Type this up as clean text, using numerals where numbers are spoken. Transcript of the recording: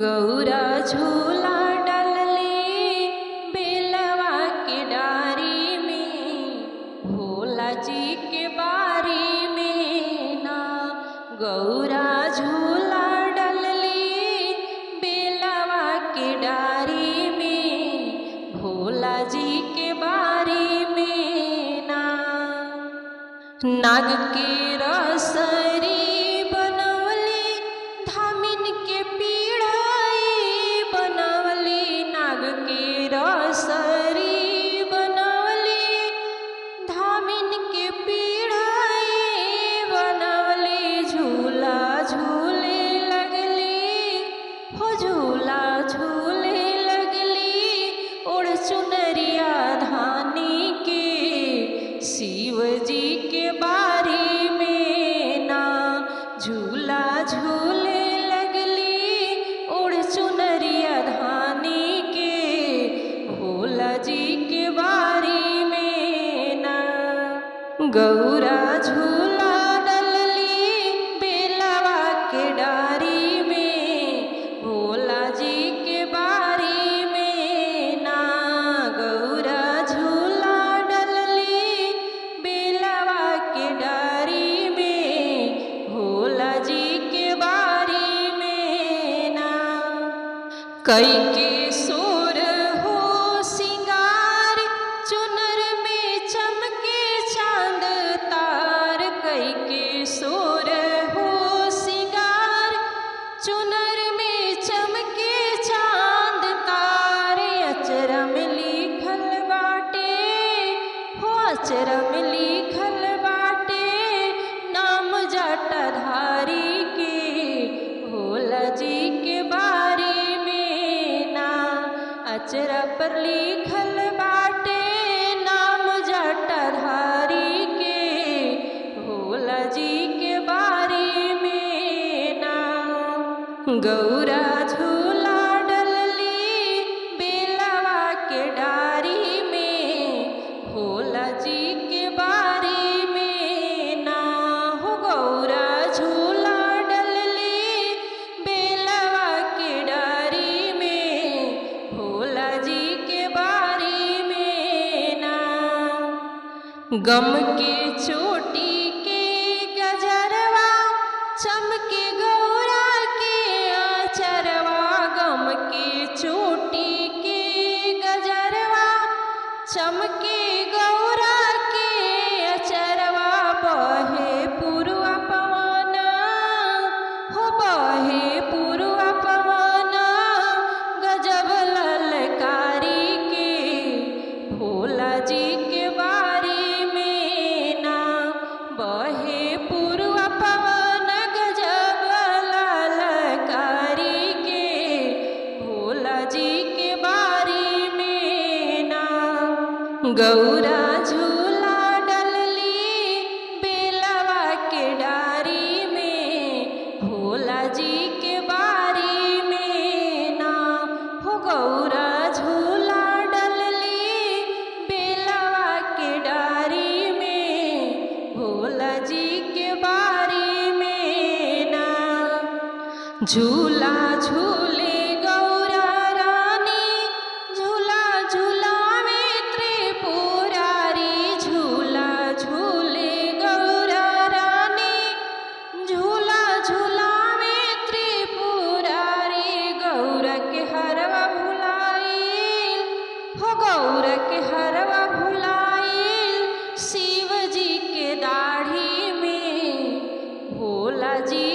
गौरा झूला डलली बेलवा के डारी में, भोला जी के बारी में ना। गौरा झूला डलली बेलवा के डारी में, भोला जी के बारी में ना। नाग के रसरी बनवली धामिन के पीढ़ाई बनवली, नाग के रसरी बनवली धामिन के पीढ़ाई बनवली। झूला झूले लगली हो झूला झूले लगली, ओढ़ चुनरिया धानी के शिव जी के बारी में ना। झूला झूले लगली ओढ़ चुनरिया धानी के, भोला जी के बारी में ना। गौरा झूला डलली बेलवा के डारी में, भोला जी के बारी में ना। गौरा झूला डलली बेलवा के डारी में, भोला जी के बारी में ना। कई के सोर हो सिंगार चुनर में चमके चांद तार, कई के सोर हो सिंगार चुनर में चमके चांद तार। अचरा में लिखल बाटे हो अचरा में लिखल बाटे नाम जटाधारी के, भोला जी के बारी में ना। अचरा पर लिखल बाटे नाम जटाधारी के, भोला जी के बारी में ना। गौरा झूला डलली बेलवा के डारी में, भोला जी के बारी में ना। हो गौरा झूला डलली बेलवा के डारी में, भोला जी के बारी में ना। गम के चोटी के गजरवा चमके गौरा के आचरवा, गम के चोटी के गजरवा चमके गौरा के अचरवा। बहे पुरवा पवन हो बहे पुरवा पवन गजब ललकारी के, भोला जी के बारी में ना। बहे पुरवा पवन गजब ललकारी के, भोला जी के बारी में ना। गौरा झूला डलली बेलवा के डारी में, भोला जी के बारी में ना। हो गौरा झूला डलली बेलवा के डारी में, भोला जी के बारी में ना। झूला झूले गौरा रानी झूला झूलावे त्रिपुरारी, झूला झूले गौरा रानी झूला झूलावे त्रिपुरारी। गौरा के हरवा भुलाइल हो गौरा के हरवा भुलाइल शिव जी के दाढ़ी में, भोला जी